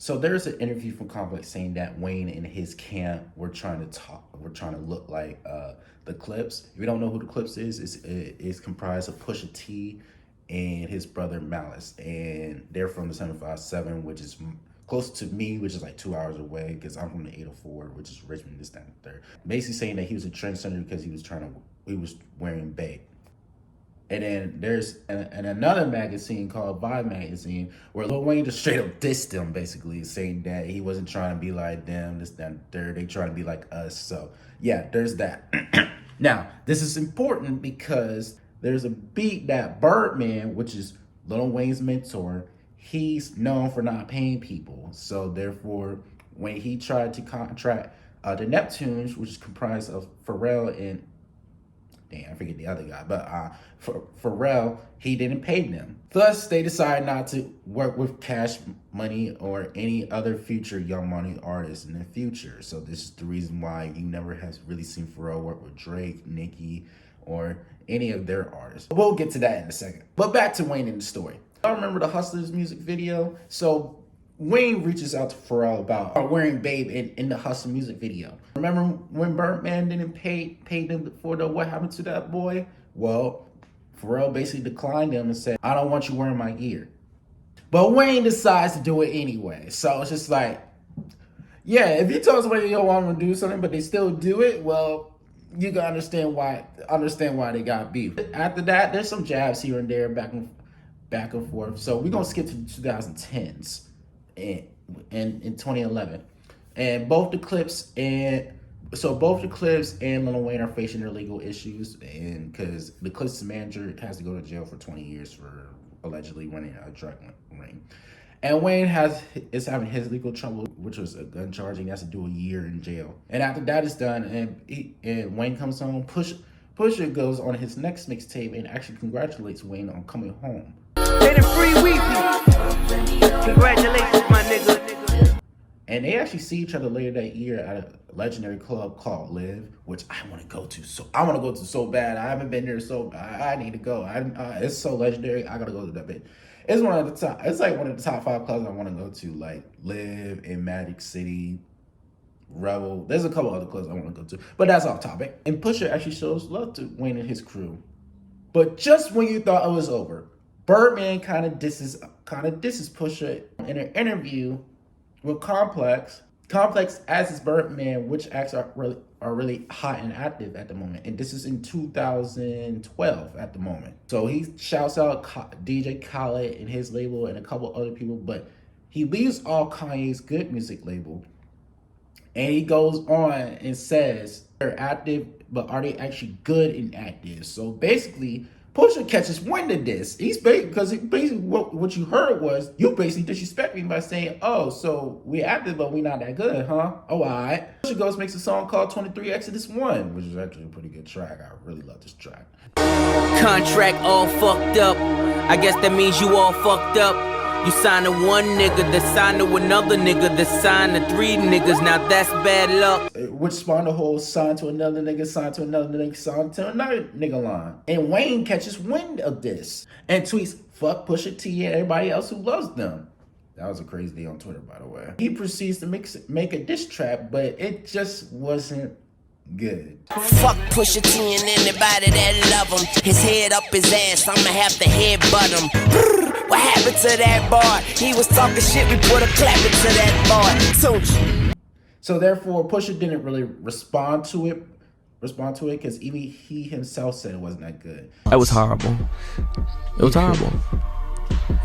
So there's an interview from Complex saying that Wayne and his camp were trying to look like the Clips. If you don't know who the Clips is, it's comprised of Pusha T and his brother Malice, and they're from the 757, which is close to me, which is like 2 hours away, because I'm from the 804, which is Richmond, this, that, and the third. Basically saying that he was a trendsetter because he was wearing Bape. And then there's another magazine called Vibe Magazine where Lil Wayne just straight up dissed him, basically saying that he wasn't trying to be like them, this, that, and third. They trying to be like us. So yeah, there's that. Now, this is important because there's a beat that Birdman, which is Lil Wayne's mentor, he's known for not paying people. So therefore, when he tried to contract the Neptunes, which is comprised of Pharrell and I forget the other guy, but for Pharrell, he didn't pay them. Thus, they decided not to work with Cash Money or any other future Young Money artists in the future. So this is the reason why you never have really seen Pharrell work with Drake, Nicki, or any of their artists. We'll get to that in a second. But back to Wayne and the story. Y'all remember the Hustlers music video? So Wayne reaches out to Pharrell about wearing Babe in the Hustle music video. Remember when Birdman didn't pay them for what happened to that boy? Well, Pharrell basically declined him and said, I don't want you wearing my gear. But Wayne decides to do it anyway. So it's just like, yeah, if you tell somebody you don't want them to do something, but they still do it, well, you can understand why they got beef. After that, there's some jabs here and there, back and forth. So we're gonna skip to the 2010s. In 2011, and both the Clips and Lil Wayne are facing their legal issues, and because the Clips manager has to go to jail for 20 years for allegedly running a drug ring, and Wayne is having his legal trouble, which was a gun charge. He has to do a year in jail, and after that is done, and Wayne comes home. Pusha goes on his next mixtape and actually congratulates Wayne on coming home. Free Weezy. Congratulations, my nigga. And they actually see each other later that year at a legendary club called Live, which I want to go to. So I want to go to so bad. I haven't been there, so I need to go. It's so legendary. I gotta go to that bit. It's one of the top. It's like one of the top 5 clubs I want to go to, like Live in Magic City, Rebel. There's a couple other clubs I want to go to, but that's off topic. And Pusha actually shows love to Wayne and his crew. But just when you thought it was over, Birdman kind of disses Pusha in an interview with Complex. Complex asks Birdman which acts are really hot and active at the moment, and this is in 2012 at the moment. So he shouts out DJ Khaled and his label and a couple other people, but he leaves off Kanye's Good Music label, and he goes on and says they're active, but are they actually good and active? So basically, Pusha catches wind of this. He's basically what you heard was you basically disrespect me by saying, "Oh, so we active, but we not that good, huh?" Oh, alright. Pusha goes makes a song called 23 Exodus 1, which is actually a pretty good track. I really love this track. Contract all fucked up. I guess that means you all fucked up. You signed to one nigga, that signed to another nigga, that signed to 3 niggas. Now that's bad luck. Which spawned the whole sign to another nigga, sign to another nigga, sign to another nigga line. And Wayne catches wind of this and tweets, "Fuck Pusha T and everybody else who loves them." That was a crazy day on Twitter, by the way. He proceeds to make a diss track, but it just wasn't good. Fuck Pusha T and anybody that love him. His head up his ass, I'ma have to headbutt him. What happened to that bar? He was talking shit, we put a clap into that bar. So therefore, Pusha didn't really respond to it because even he himself said it wasn't that good. It was horrible. It was horrible.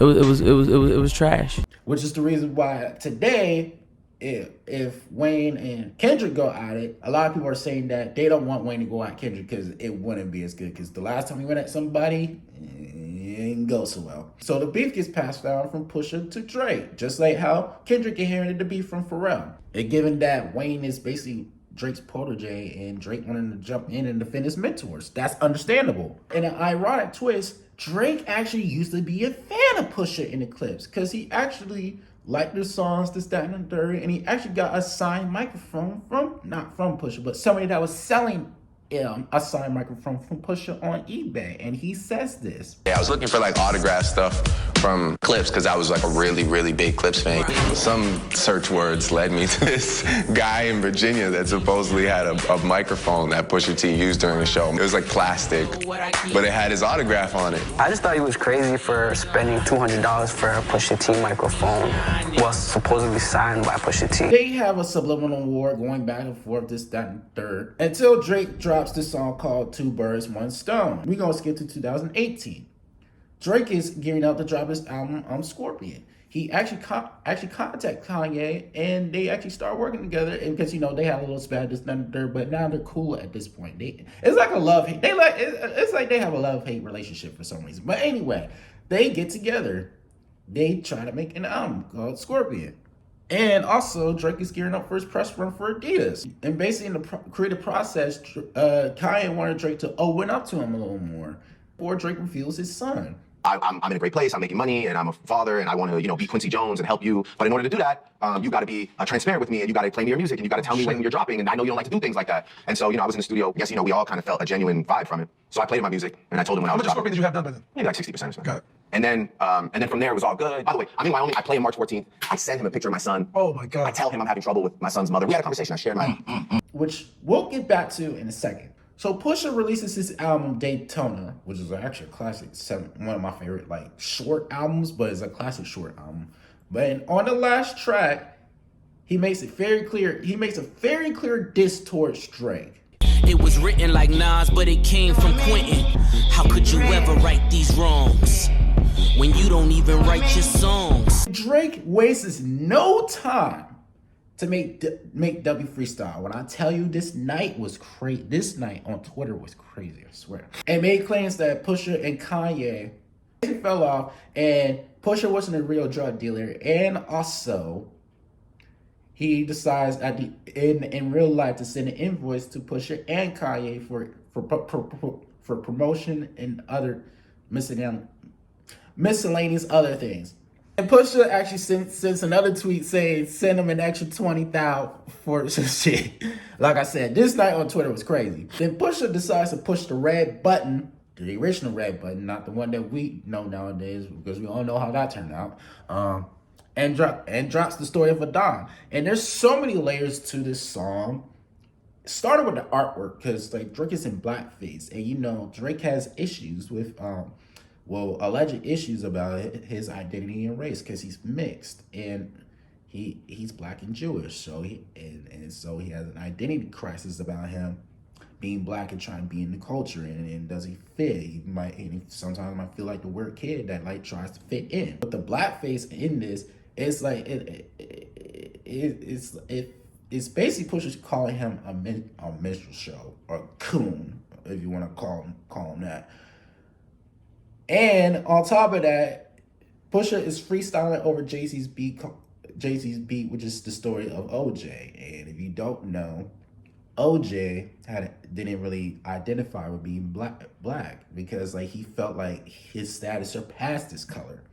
It was trash. Which is the reason why today, if Wayne and Kendrick go at it, a lot of people are saying that they don't want Wayne to go at Kendrick because it wouldn't be as good. Because the last time he went at somebody, it didn't go so well. So the beef gets passed down from Pusha to Drake, just like how Kendrick inherited the beef from Pharrell. And given that Wayne is basically Drake's protege and Drake wanted to jump in and defend his mentors, that's understandable. In an ironic twist, Drake actually used to be a fan of Pusha in the Clips because he actually liked the songs, this, that, and the third, and he actually got a signed microphone not from Pusha, but somebody that was selling a signed microphone from Pusha on eBay, and he says this. Yeah, I was looking for like autograph stuff from Clips because I was like a really, really big Clips fan. Some search words led me to this guy in Virginia that supposedly had a microphone that Pusha T used during the show. It was like plastic, but it had his autograph on it. I just thought he was crazy for spending $200 for a Pusha T microphone, was supposedly signed by Pusha T. They have a subliminal war going back and forth, this, that, and third, until Drake drops this song called Two Birds, One Stone. We're gonna skip to 2018. Drake is gearing up to drop his album Scorpion. He actually contacted Kanye, and they actually start working together because they had a little spat, this, that, and third, but now they're cool at this point. It's like a love-hate. It's like they have a love-hate relationship for some reason. But anyway, they get together. They try to make an album called Scorpion. And also, Drake is gearing up for his press run for Adidas. And basically, in the creative process, Kanye wanted Drake to open up to him a little more before Drake reveals his son. I'm in a great place, I'm making money, and I'm a father, and I want to, be Quincy Jones and help you. But in order to do that, you got to be transparent with me, and you got to play me your music, and you got to tell me when you're dropping. And I know you don't like to do things like that. And so, I was in the studio. I guess, we all kind of felt a genuine vibe from it. So I played my music, and I told him when I was dropping. How much Scorpion did you have done by then? Maybe like 60% or something. Got it. And then from there, it was all good. By the way, I'm in Wyoming. I play on March 14th. I send him a picture of my son. Oh, my God. I tell him I'm having trouble with my son's mother. We had a conversation. I shared my... Which we'll get back to in a second. So Pusha releases his album Daytona, which is actually a classic, one of my favorite short albums, but it's a classic short album. But on the last track, he makes it very clear. He makes a very clear diss towards Drake. It was written like Nas, but it came from Quentin. How could you ever right these wrongs when you don't even write your songs? Drake wastes no time to make W freestyle. When I tell you this night was crazy, this night on Twitter was crazy, I swear. And made claims that Pusha and Kanye fell off, and Pusha wasn't a real drug dealer, and also he decides in real life to send an invoice to Pusha and Kanye for promotion and other miscellaneous other things. And Pusha actually sends another tweet saying, send him an extra 20,000 for some shit. Like I said, this night on Twitter was crazy. Then Pusha decides to push the red button, the original red button, not the one that we know nowadays, because we all know how that turned out. And drops the story of Adon. And there's so many layers to this song. Started with the artwork, because Drake is in blackface, and Drake has issues with alleged issues about his identity and race, because he's mixed and he's black and Jewish, so he has an identity crisis about him being black and trying to be in the culture, and does he fit? He sometimes might feel like the weird kid that tries to fit in. But the blackface in this, it's it's basically Pusha calling him a minstrel show, or coon, if you want to call him that. And on top of that, Pusha is freestyling over Jay-Z's beat, which is the story of OJ. And if you don't know, OJ didn't really identify with being black because he felt like his status surpassed his color.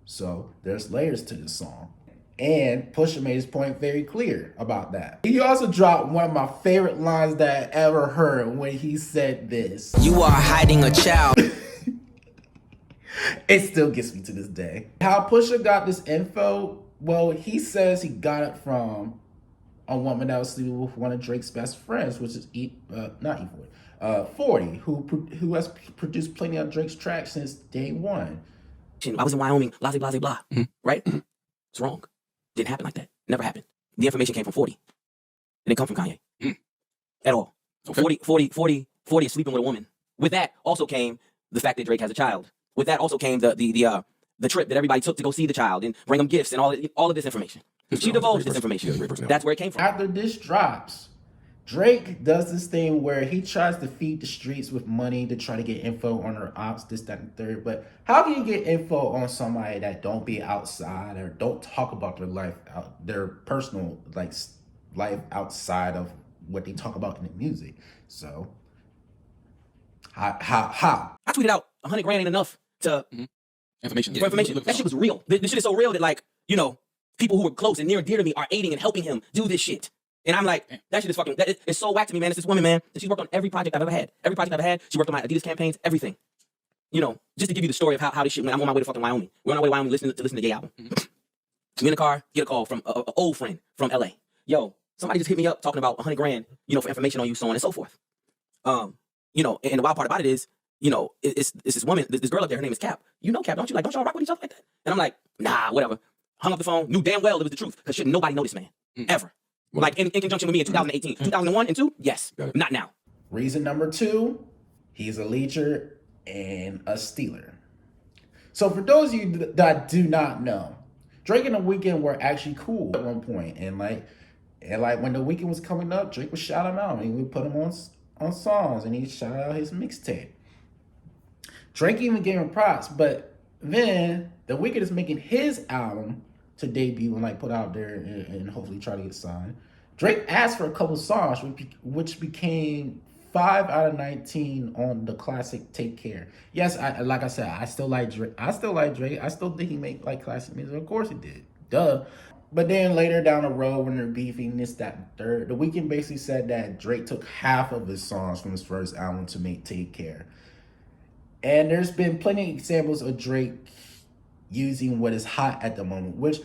So there's layers to this song. And Pusha made his point very clear about that. He also dropped one of my favorite lines that I ever heard when he said this. You are hiding a child. It still gets me to this day. How Pusha got this info? Well, he says he got it from a woman that was sleeping with one of Drake's best friends, which is not E40, 40, who has produced plenty of Drake's tracks since day one. I was in Wyoming, blah, blah, blah, blah, right? It's wrong. Didn't happen like that. Never happened. The information came from 40. It didn't come from Kanye. At all. Okay. 40 is sleeping with a woman. With that also came the fact that Drake has a child. With that also came the trip that everybody took to go see the child and bring them gifts and all of this information. She divulged this information. That's where it came from. After this drops, Drake does this thing where he tries to feed the streets with money to try to get info on her ops, this, that, and third. But how can you get info on somebody that don't be outside or don't talk about their life, their personal life outside of what they talk about in the music? So how? I tweeted out 100 grand ain't enough to information. That shit was real. This shit is so real that people who were close and near and dear to me are aiding and helping him do this shit. And I'm like, that shit is fucking, it's so whack to me, man. It's this woman, man. And she's worked on every project I've ever had. Every project I've ever had. She worked on my Adidas campaigns, everything. You know, just to give you the story of how this shit went. I'm on my way to fucking Wyoming. We're on our way to Wyoming listening to the Ye album. We in the car, get a call from an old friend from LA. Yo, somebody just hit me up talking about $100 grand, you know, for information on you, so on and so forth. You know, and the wild part about it is, you know, it's this woman, this girl up there, her name is Cap. You know Cap, don't you? Like, don't y'all rock with each other like that? And I'm like, nah, whatever. Hung up the phone, knew damn well it was the truth, because shit, nobody know this man, ever. Well, like, in conjunction with me in 2018. 2001 and 2, yes, not now. Reason number 2, he's a leecher and a stealer. So for those of you that do not know, Drake and The Weeknd were actually cool at one point, and like when The Weeknd was coming up, Drake would shout him out, and he would put him on songs, and he shout out his mixtape. Drake even gave him props, but then The Weeknd is making his album to debut and like put out there and hopefully try to get signed. Drake asked for a couple songs, which became 5 out of 19 on the classic Take Care. Yes, like I said, I still like Drake. I still think he make like classic music. Of course he did. Duh. But then later down the road when they're beefing, this, that, and third, The Weeknd basically said that Drake took half of his songs from his first album to make Take Care. And there's been plenty of examples of Drake using what is hot at the moment, which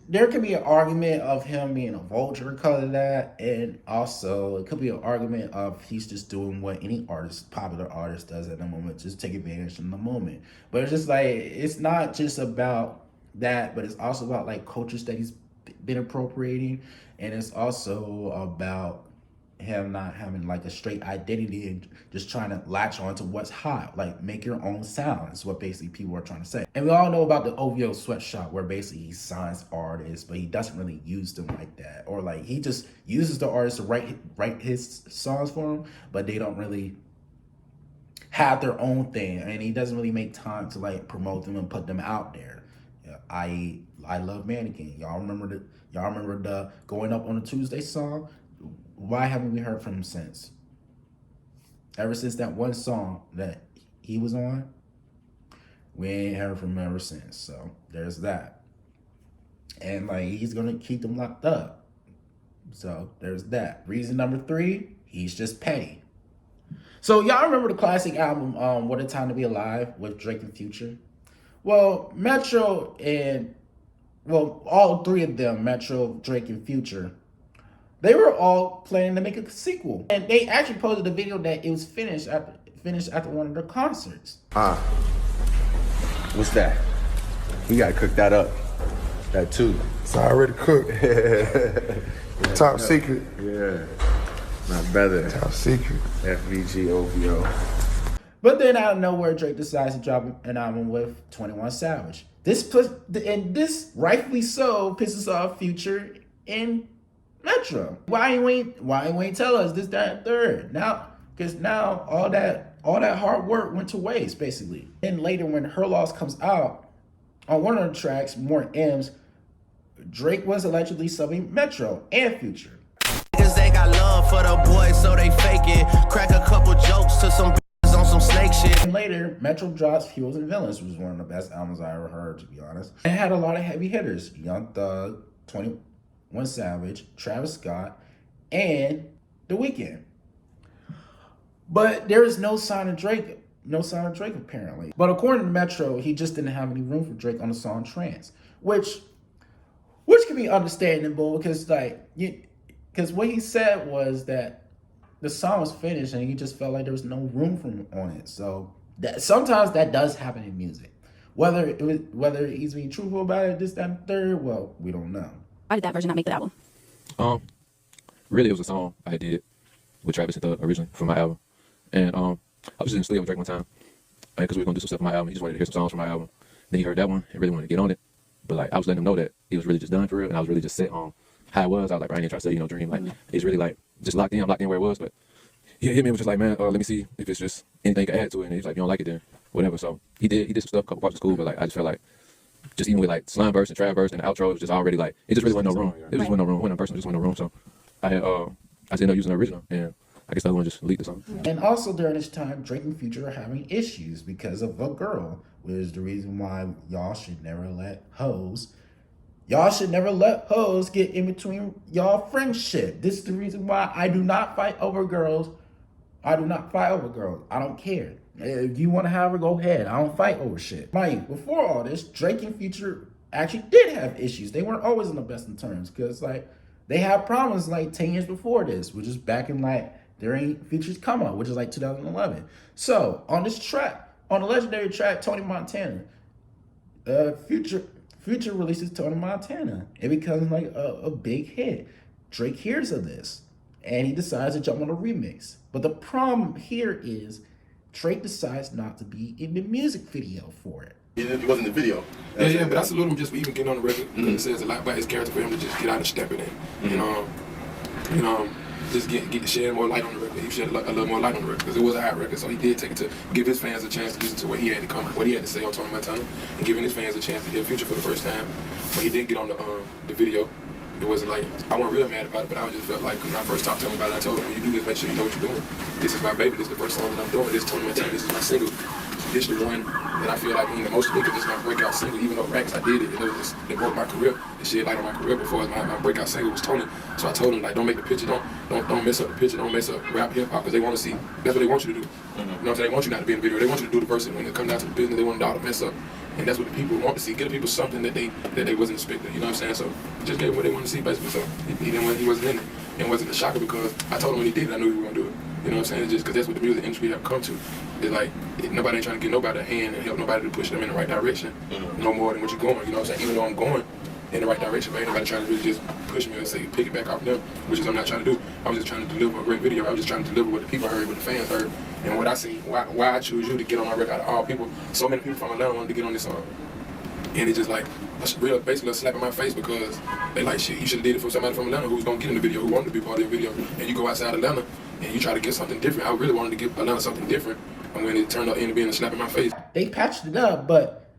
there could be an argument of him being a vulture because of that, and also it could be an argument of he's just doing what any popular artist does at the moment, just take advantage in the moment. But it's just like, it's not just about that, but it's also about like cultures that he's been appropriating, and it's also about him not having like a straight identity and just trying to latch on to what's hot, like make your own sound is what basically people are trying to say. And we all know about the OVO sweatshop where basically he signs artists, but he doesn't really use them like that, or like he just uses the artists to write his songs for him, but they don't really have their own thing, and he doesn't really make time to like promote them and put them out there. I Love Mannequin. Y'all remember the Going Up on a Tuesday song? Why haven't we heard from him since? Ever since that one song that he was on, we ain't heard from him ever since. So there's that. And like, he's gonna keep them locked up. So there's that. Reason number 3, he's just petty. So y'all remember the classic album, What a Time to Be Alive with Drake and Future? Well, all 3 of them, Metro, Drake, and Future, they were all planning to make a sequel. And they actually posted a video that it was finished after one of their concerts. What's that? We gotta cook that up. That too. It's already cooked. Top secret. Yeah. My brother. Top secret. FVG OVO. But then out of nowhere, Drake decides to drop an album with 21 Savage. This rightfully so pisses off Future and Metro. Why ain't Wayne tell us this, that, and third? Now, because now all that hard work went to waste, basically. And later when Her Loss comes out, on one of the tracks, More M's, Drake was allegedly subbing Metro and Future. Cause they got love for the boys, so they fake it. Crack a couple jokes to some bitches on some snake shit. And later, Metro drops Fuels and Villains, which was one of the best albums I ever heard, to be honest. It had a lot of heavy hitters. Young Thug, 21 Savage, Travis Scott, and The Weeknd. But there is no sign of Drake apparently. But according to Metro, he just didn't have any room for Drake on the song Trance, which can be understandable because what he said was that the song was finished and he just felt like there was no room for him on it. So sometimes that does happen in music. Whether he's being truthful about it, this, that, and third, well, we don't know. Why did that version not make the album? Really, it was a song I did with Travis and Thug originally for my album. And I was just in the studio with Drake one time because we were going to do some stuff for my album. He just wanted to hear some songs from my album. Then he heard that one and really wanted to get on it. But like, I was letting him know that he was really just done for real, and I was really just set on how it was. I was like, I ain't even trying to say, dream. Like, he's really like just locked in. I'm locked in where it was. But he hit me and was just like, man, let me see if it's just anything you can add to it. And he's like, you don't like it, then whatever. So he did some stuff, a couple parts of school, but like I just felt like just even with like Slime verse and Trav verse and the outro, it was just already like it just really wasn't no room. It just wasn't no room. One person just wasn't no room. So I just ended up using the original, and I guess the other one just leaked the song. And also during this time, Drake and Future are having issues because of a girl, which is the reason why y'all should never let hoes Y'all should never let hoes get in between y'all friendship. This is the reason why I do not fight over girls. I do not fight over girls. I don't care. If you want to have her, go ahead. I don't fight over shit. Mind you, before all this, Drake and Future actually did have issues. They weren't always on the best of terms because like they had problems like 10 years before this, which is back in like during Future's come up, which is like 2011. So on this track, on the legendary track Tony Montana, Future releases Tony Montana. It becomes like a big hit. Drake hears of this and he decides to jump on a remix. But the problem here is Drake decides not to be in the music video for it. It wasn't the video. Yeah, but I salute him just for even getting on the record because it says a lot about his character for him to just get out and step it in. Just shed more light on the record. He shed a little more light on the record because it was a hot record. So he did take it to give his fans a chance to listen to what he had to say on Tony Montana, and giving his fans a chance to hear Future for the first time. But he didn't get on the video. It wasn't like, I wasn't real mad about it, but I just felt like when I first talked to him about it, I told him, when you do this, make sure you know what you're doing. This is my baby, this is the first song that I'm doing, this is Tony Montana, this is my single. This is the one that I feel like mean the most to me because it's my breakout single, even though Racks, I did it, it broke my career. It shed light on my career before my breakout single was Tony. So I told him, like, don't make the picture, don't mess up the picture, don't mess up rap hip hop, because they want to see, that's what they want you to do. You know what I'm saying? They want you not to be in the video, they want you to do the person. When it comes down to the business, they want all to mess up. And that's what the people want to see. Give the people something that they wasn't expecting. You know what I'm saying? So just gave them what they wanted to see basically. So he wasn't in it. And it wasn't a shocker because I told him when he did it, I knew he was gonna do it. You know what I'm saying? It's just because that's what the music industry have come to. It's like nobody ain't trying to get nobody a hand and help nobody to push them in the right direction. No more than what you're going. You know what I'm saying? Even though I'm going in the right direction, but ain't nobody trying to really just push me and say pick it back off them, which is I'm not trying to do. I was just trying to deliver a great video. I was just trying to deliver what the people heard, what the fans heard, and what I see. Why I choose you to get on my record out of all people. So many people from Atlanta wanted to get on this song. And it's just like basically a slap in my face because they like, shit, you should have did it for somebody from Atlanta who was gonna get in the video, who wanted to be part of the video, and you go outside Atlanta and you try to get something different. I really wanted to give Atlanta something different, and when it turned out into being a slap in my face. They patched it up, but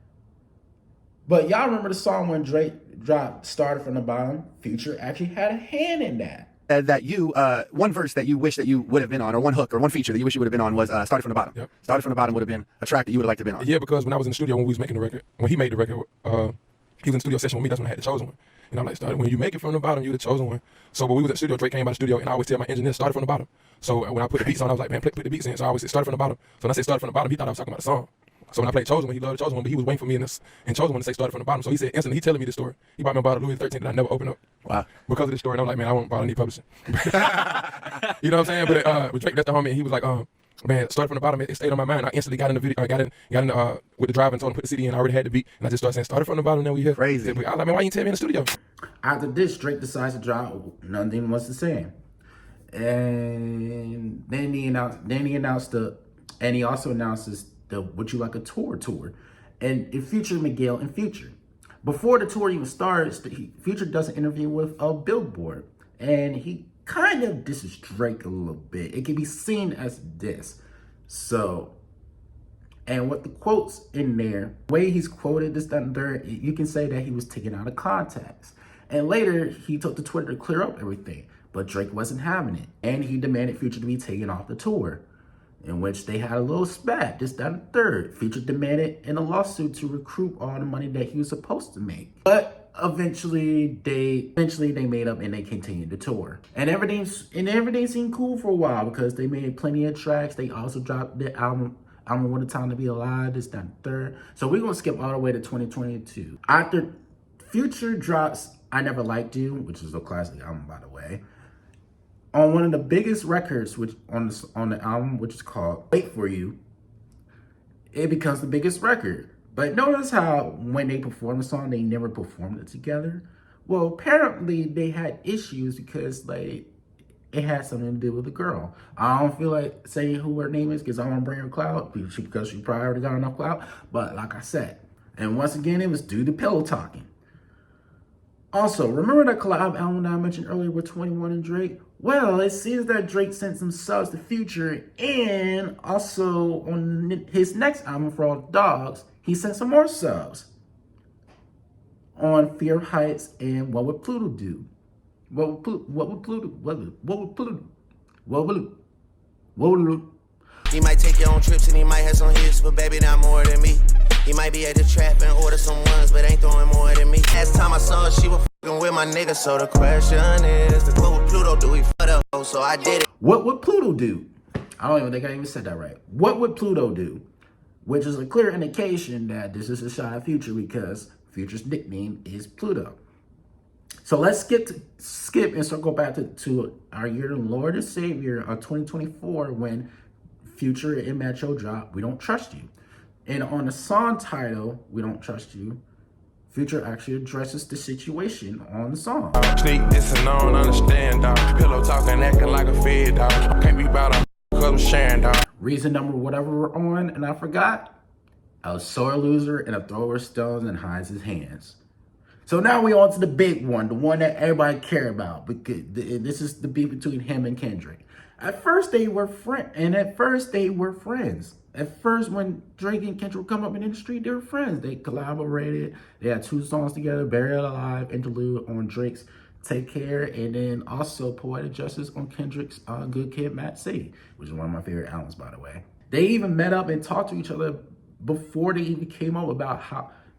y'all remember the song when Drake dropped Started From the Bottom? Future actually had a hand in that. That you, one verse that you wish that you would have been on, or one hook, or one feature that you wish you would have been on was Started From the Bottom. Yep. Started From the Bottom would have been a track that you would have liked to have been on. Yeah, because when I was in the studio when we was making the record, when he made the record, he was in the studio session with me, that's when I had the chosen one. And I'm like, when you make it from the bottom, you the chosen one. So when we was at the studio, Drake came by the studio, and I always tell my engineer, started from the bottom. So when I put the beats on, I was like, man, put the beats in. So I always say, started from the bottom. So when I said started from the bottom, he thought I was talking about the song. So when I played Chosen One, he loved the Chosen One, but he was waiting for me and Chosen One to say started from the bottom. So he said instantly, he telling me this story. He bought me a bottle of Louis XIII that I never opened up. Wow. Because of this story, and I'm like, man, I won't bother any publishing. You know what I'm saying? But with Drake, that's the homie, and he was like, man, started from the bottom, it stayed on my mind. I instantly got in the video, got in with the driver and told him to put the CD in. I already had the beat, and I just started saying, started from the bottom, and then we here. Crazy. I was like, man, why you tell me in the studio? After this, Drake decides to drop Nothing Was the Same. And then he also announces the Would You Like a Tour. And it featured Miguel and Future. Before the tour even starts, Future does an interview with a Billboard. And he kind of disses Drake a little bit. It can be seen as diss. So, and what the quotes in there, the way he's quoted this, that, and third, you can say that he was taken out of context. And later, he took to Twitter to clear up everything. But Drake wasn't having it. And he demanded Future to be taken off the tour, in which they had a little spat, this, that, and third. Future demanded in a lawsuit to recoup all the money that he was supposed to make. But eventually they made up and they continued the tour. And everything seemed cool for a while because they made plenty of tracks. They also dropped the album What a Time to Be Alive, this, that, and third. So we're gonna skip all the way to 2022. After Future drops I Never Liked You, which is a classic album, by the way, on one of the biggest records, which on the album, which is called Wait For You, it becomes the biggest record. But notice how when they performed the song, they never performed it together. Well, apparently they had issues because it had something to do with the girl. I don't feel like saying who her name is because I don't want to bring her clout because she probably already got enough clout. But like I said, and once again, it was due to pillow talking. Also, remember that collab album that I mentioned earlier with 21 and Drake? Well, it seems that Drake sent some subs to Future, and also on his next album, For All Dogs, he sent some more subs on Fear Heights and What Would Pluto Do? What would Pluto He might take your own trips and he might have some hits, but baby, not more than me. He might be at the trap and order some ones, but ain't throwing more than me. Last time I saw her, she was fucking with my nigga. So the question is, what would Pluto do? He fucked up, so I did it. What would Pluto do? I don't even think I even said that right. What would Pluto do? Which is a clear indication that this is a shot at Future because Future's nickname is Pluto. So let's skip and circle back to our year Lord and Savior of 2024 when Future and Metro dropped We Don't Trust You. And on the song title, We Don't Trust You, Future actually addresses the situation on the song. Sneak this and I don't understand, dog. Pillow talking, acting like a fed dog. Can't be about a cause I'm sharing, dog. Reason number whatever we're on, and I forgot. A sore loser and a thrower stones and hides his hands. So now we on to the big one, the one that everybody care about, because this is the beef between him and Kendrick. At first they were friends. At first when Drake and Kendrick come up in the industry, they were friends. They collaborated. They had 2 songs together, Buried Alive, interlude on Drake's Take Care, and then also Poetic Justice on Kendrick's Good Kid, Mad City, which is one of my favorite albums, by the way. They even met up and talked to each other before they even came up about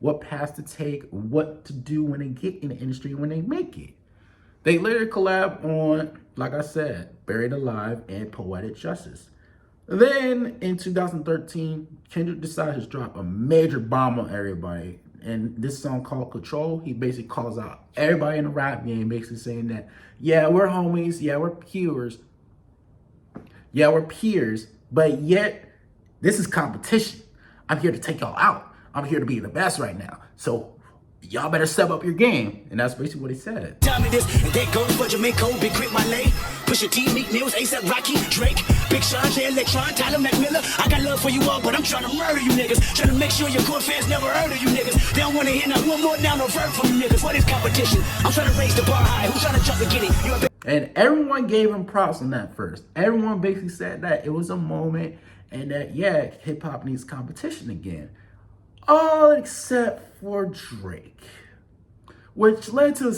what paths to take, what to do when they get in the industry, when they make it. They later collab on, like I said, Buried Alive and Poetic Justice. Then in 2013, Kendrick decided to drop a major bomb on everybody. And this song called Control, he basically calls out everybody in the rap game, basically saying that, yeah, we're homies, yeah, we're peers. Yeah, we're peers, but yet this is competition. I'm here to take y'all out. I'm here to be the best right now. So y'all better step up your game. And that's basically what he said. Tell me this, and that goes for Jamaica, Big Crit, Wale, Pusha T, Meek Mills, A$AP Rocky, Drake, Big Sean, J Electron, Tyler McMillan. I got love for you all, but I'm trying to murder you niggas. Trying to make sure your core fans never heard of you niggas. They don't want to hear not one more down no verb from you niggas. What is competition? I'm trying to raise the bar high. Who's trying to jump and get it? And everyone gave him props on that first. Everyone basically said that it was a moment and that, yeah, hip hop needs competition again. All except for Drake, which led to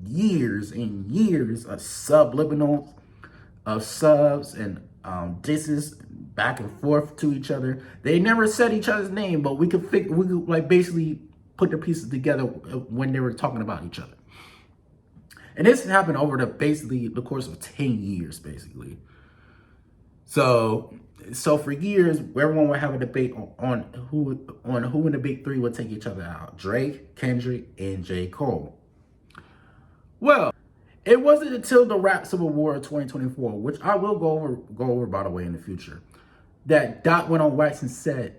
years and years of subliminals, of subs and disses back and forth to each other. They never said each other's name, but we could like basically put the pieces together when they were talking about each other. And this happened over the course of 10 years, basically. So for years, everyone would have a debate on who in the big 3 would take each other out: Drake, Kendrick, and J. Cole. Well, it wasn't until the Rap Civil War of 2024, which I will go over by the way in the future, that Dot went on wax and said,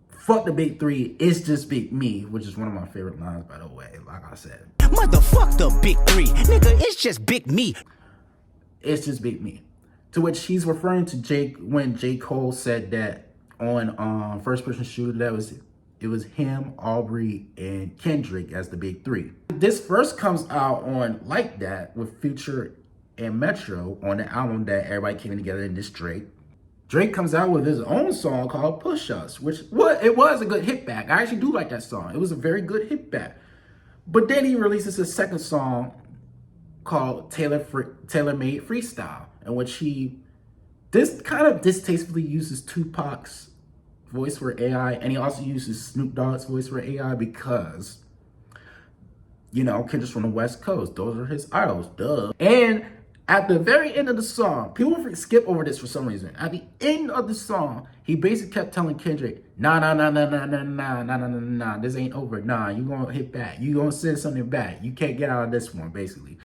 "Fuck the big 3, it's just big me," which is one of my favorite lines, by the way. Like I said, motherfuck the big 3, nigga. It's just big me. It's just big me. To which he's referring to when J. Cole said that on First Person Shooter, that it was him, Aubrey, and Kendrick as the big 3. This verse comes out on Like That with Future and Metro on the album that everybody came together in this Drake. Drake comes out with his own song called Push Us, which it was a good hit back. I actually do like that song. It was a very good hit back. But then he releases his second song called Tailor-Made Freestyle, in which this kind of distastefully uses Tupac's voice for AI, and he also uses Snoop Dogg's voice for AI because, you know, Kendrick's from the West Coast. Those are his idols, duh. And at the very end of the song, people skip over this for some reason. At the end of the song, he basically kept telling Kendrick, nah, this ain't over. Nah, you gonna hit back. You gonna send something back. You can't get out of this one, basically.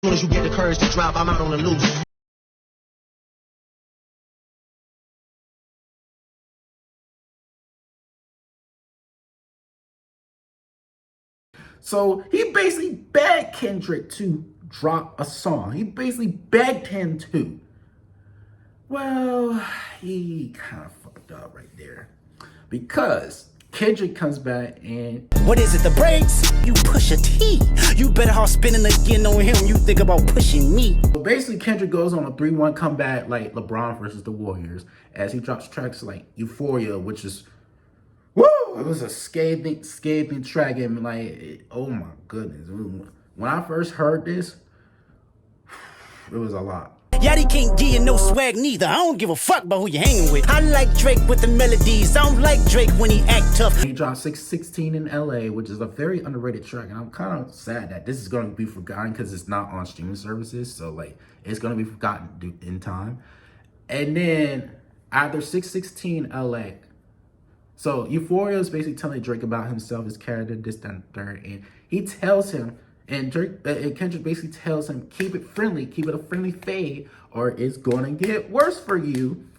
As soon as you get the courage to drop, I'm out on the loose. So he basically begged Kendrick to drop a song. He basically begged him to. Well, he kind of fucked up right there. Because Kendrick comes back and... What is it, the brakes? You push a T. You better off spinning again on him. You think about pushing me. So basically, Kendrick goes on a 3-1 comeback like LeBron versus the Warriors as he drops tracks like Euphoria, which is... Woo! it was a scathing track, and like, oh my goodness. When I first heard this, it was a lot. Yachty can't give you no swag neither. I don't give a fuck about who you hanging with. I like Drake with the melodies. I don't like Drake when he act tough. He dropped 616 in LA, which is a very underrated track, and I'm kind of sad that this is going to be forgotten because it's not on streaming services, so like it's going to be forgotten in time. And then after 616 LA, so Euphoria is basically telling Drake about himself, his character, this, that, and third, and he tells him, and Kendrick basically tells him, keep it friendly, keep it a friendly fade, or it's gonna get worse for you.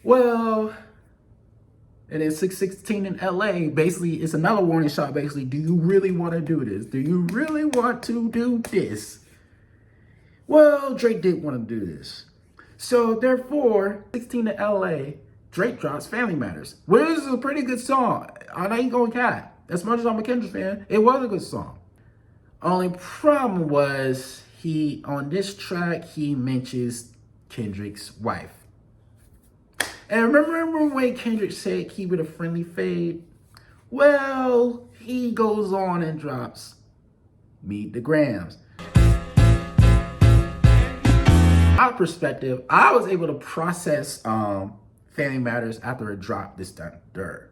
Well, and then 616 in LA, basically, it's another warning shot, basically, do you really want to do this? Do you really want to do this? Well, Drake didn't want to do this. So, therefore, 16 in LA, Drake drops Family Matters, which is a pretty good song. I ain't gonna cap. As much as I'm a Kendrick fan, it was a good song. Only problem was on this track, he mentions Kendrick's wife. And remember when Kendrick said keep it a friendly fade? Well, he goes on and drops Meet the Grams. My perspective, I was able to process Family Matters after it dropped this third.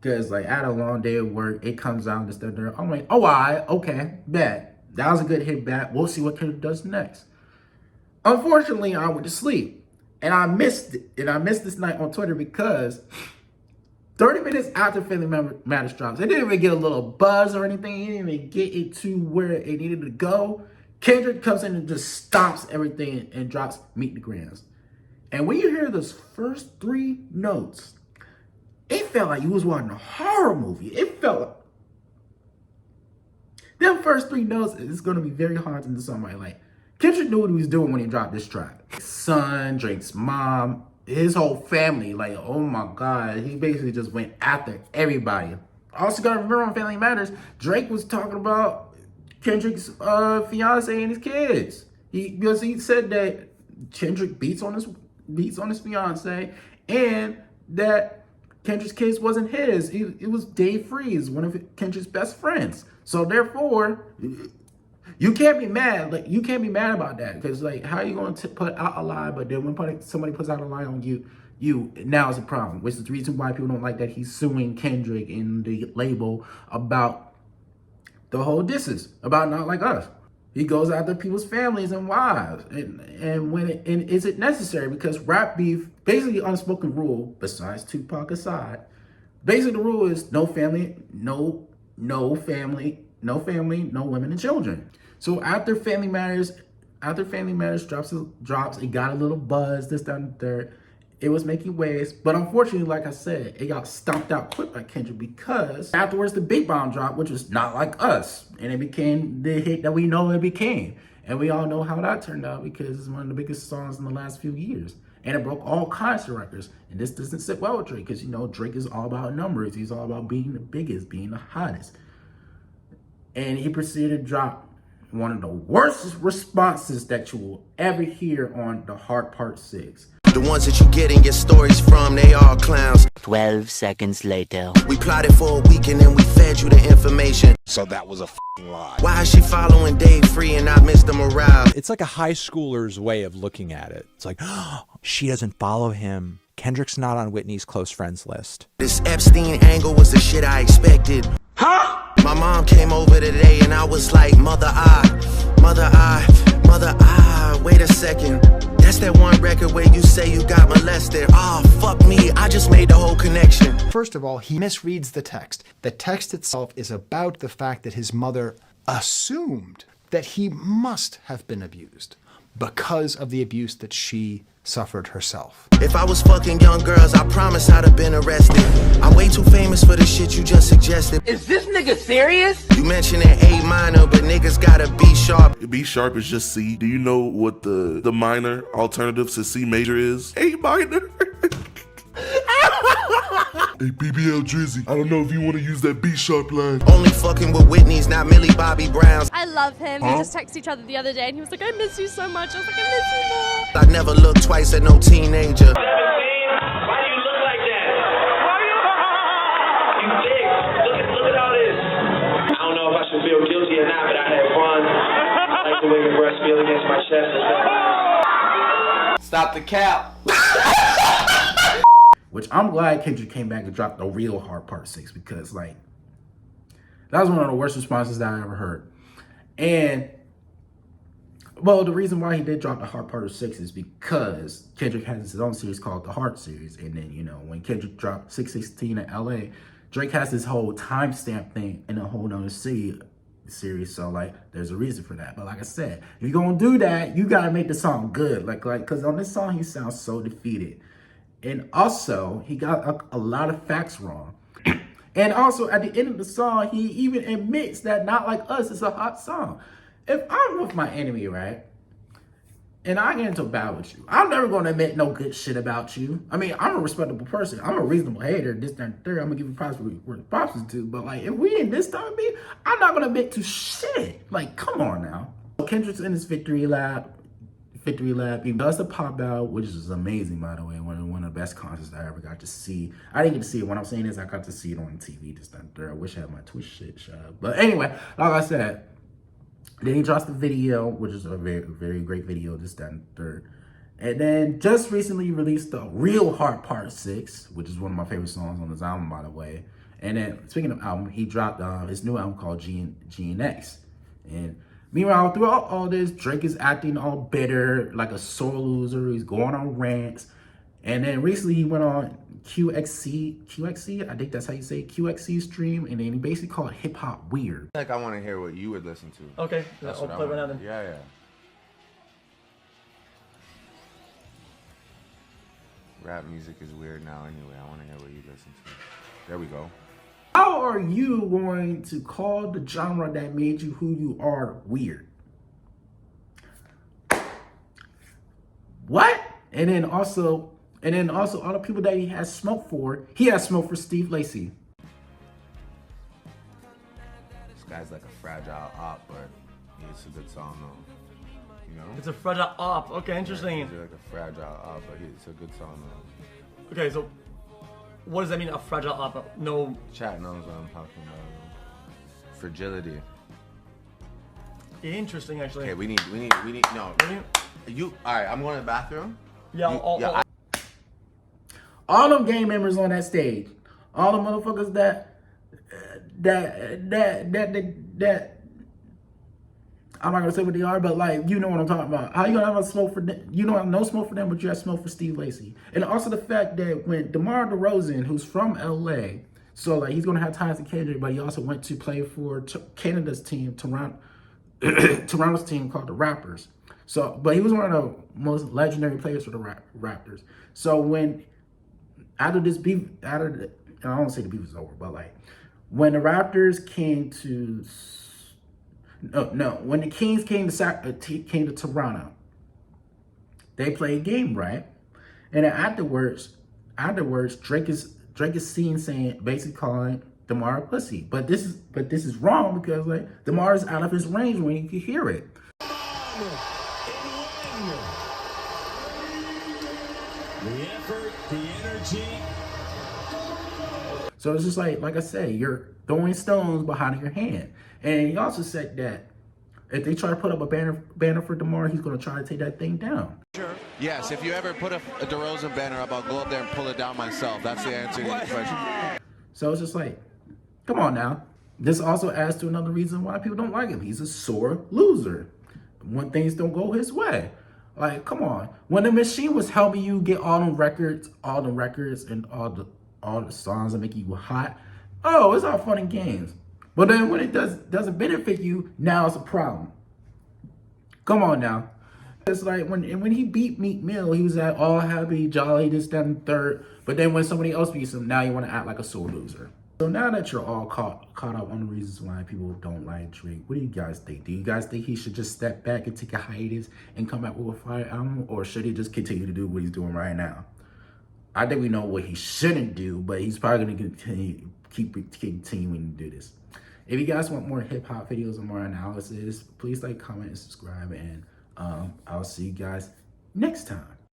Because like I had a long day of work, it comes out this third. I'm like, oh, all right, okay, bet. That was a good hit back. We'll see what Kendrick does next. Unfortunately, I went to sleep. And I missed it. And I missed this night on Twitter because 30 minutes after Family Matters drops, it didn't even get a little buzz or anything. It didn't even get it to where it needed to go. Kendrick comes in and just stomps everything and drops Meet the Grams. And when you hear those first 3 notes, it felt like you was watching a horror movie. It felt like them first 3 notes is going to be very haunting to somebody. Like, Kendrick knew what he was doing when he dropped this track. His son, Drake's mom, his whole family, like, oh my God, he basically just went after everybody. Also got to remember on Family Matters, Drake was talking about Kendrick's fiance and his kids. Because he said that Kendrick beats on his fiance, and that Kendrick's kids wasn't his. It was Dave Freeze, one of Kendrick's best friends. So therefore, you can't be mad. Like, you can't be mad about that, because like, how are you going to put out a lie, but then when somebody puts out a lie on you now is a problem, which is the reason why people don't like that he's suing Kendrick and the label about the whole disses, about Not Like Us. He goes after people's families and wives, and is it necessary? Because rap beef, basically unspoken rule, besides Tupac aside, basically the rule is no family, no family, no women and children. So after Family Matters drops, it got a little buzz, this, that, and third. It was making waves, but unfortunately, like I said, it got stomped out quick by Kendrick, because afterwards the Big Bomb dropped, which was Not Like Us, and it became the hit that we know it became. And we all know how that turned out, because it's one of the biggest songs in the last few years. And it broke all kinds of records. And this doesn't sit well with Drake, because, you know, Drake is all about numbers. He's all about being the biggest, being the hottest. And he proceeded to drop one of the worst responses that you will ever hear on The Heart Part 6. The ones that you getting your stories from, they all clowns. 12 seconds later. We plotted for a week and then we fed you the information. So that was a f***ing lie. Why is she following Dave Free and not Mr. Morale? It's like a high schooler's way of looking at it. It's like, oh, she doesn't follow him. Kendrick's not on Whitney's close friends list. This Epstein angle was the shit I expected. Huh? My mom came over today and I was like, mother, wait a second. That's that one record where you say you got molested. Oh, fuck me, I just made the whole connection. First of all, he misreads the text. The text itself is about the fact that his mother assumed that he must have been abused because of the abuse that she suffered herself. If I was fucking young girls, I promise I'd have been arrested. I'm way too famous for the shit you just suggested. Is this nigga serious? You mentioned an A minor, but niggas got a B sharp. B sharp is just C. Do you know what the minor alternative to C major is? A minor. Hey, BBL Drizzy, I don't know if you want to use that B sharp line. Only fucking with Whitney's, not Millie Bobby Brown's. I love him. Huh? We just texted each other the other day and he was like, I miss you so much. I was like, I miss you more. I never looked twice at no teenager. Why do you look like that? feel guilty or not, but I had fun. I like the way your breasts feel against my chest and stuff. Stop the cap. Which I'm glad Kendrick came back and dropped the real hard part 6, because like that was one of the worst responses that I ever heard. And well, the reason why he did drop the hard part 6 is because Kendrick has his own series called the Heart series. And then, you know, when Kendrick dropped 616 in LA, Drake has this whole timestamp thing in a whole nother city series. So like there's a reason for that. But like I said, if you're gonna do that, you gotta make the song good. Like because on this song he sounds so defeated. And also, he got a lot of facts wrong. And also, at the end of the song, he even admits that Not Like Us is a hot song. If I'm with my enemy, right, and I get into a battle with you, I'm never going to admit no good shit about you. I mean, I'm a respectable person. I'm a reasonable hater, this, that, and third. I'm going to give you props where the props is due. But, like, if we in this time, I'm not going to admit to shit. Like, come on now. Kendrick's in his victory lap. He does the pop out, which is amazing, by the way. One of the best concerts I ever got to see. I didn't get to see it. When I'm saying this, I got to see it on TV. This, that, and third. I wish I had my Twitch shit shut up. But anyway, like I said, then he drops the video, which is a very, very great video, this, that, and third. And then just recently released the Real Hard Part 6, which is one of my favorite songs on his album, by the way. And then, speaking of album, he dropped his new album called GNX. And meanwhile, throughout all this, Drake is acting all bitter, like a sore loser. He's going on rants. And then recently he went on QXC, I think that's how you say it, QXC stream, and then he basically called hip hop weird. Like I want to hear what you would listen to. Okay, That's I'll what play I right now want. then. Yeah. Rap music is weird now anyway. I want to hear what you listen to. There we go. How are you going to call the genre that made you who you are weird? What? And then also all the people that he has smoke for, Steve Lacy. This guy's like a fragile op, but it's a good song though. You know? It's a fragile op. Okay, interesting. Yeah, he's like a fragile op, but it's a good song though. Okay, so what does that mean, a fragile op? No. Chat knows what I'm talking about. Fragility. Interesting, actually. Okay, we need no. You all right? I'm going to the bathroom. Yeah. All them gang members on that stage, all the motherfuckers that I'm not gonna say what they are, but like you know what I'm talking about. How you gonna have a smoke for them? You don't have no smoke for them, but you have smoke for Steve Lacy. And also the fact that when DeMar DeRozan, who's from LA, so like he's gonna have ties to Kendrick, but he also went to play for Canada's team, Toronto's team called the Raptors. So, but he was one of the most legendary players for the Raptors. So when after this beef, I don't want to say the beef was over, but like when the Raptors came to, when the Kings came to Toronto, they played a game, right? And then afterwards, Drake is seen saying, basically calling DeMar a pussy. But this is wrong because like DeMar is out of his range when he can hear it. The effort, the energy. So it's just like I said, you're throwing stones behind your hand. And he also said that if they try to put up a banner for DeMar, he's going to try to take that thing down. Sure. Yes, if you ever put a DeRozan banner up, I'll go up there and pull it down myself. That's the answer to your question. So it's just like, come on now. This also adds to another reason why people don't like him. He's a sore loser when things don't go his way. Like, come on. When the machine was helping you get all the records and all the songs that make you hot, oh, it's all fun and games. But then when it doesn't benefit you, now it's a problem. Come on now. It's like when he beat Meek Mill, he was at all happy, jolly, this, that, and third. But then when somebody else beats him, now you want to act like a sore loser. So now that you're all caught up on the reasons why people don't like Drake, what do you guys think? Do you guys think he should just step back and take a hiatus and come back with a fire album? Or should he just continue to do what he's doing right now? I think we know what he shouldn't do, but he's probably going to keep continuing to do this. If you guys want more hip-hop videos and more analysis, please like, comment, and subscribe. And I'll see you guys next time.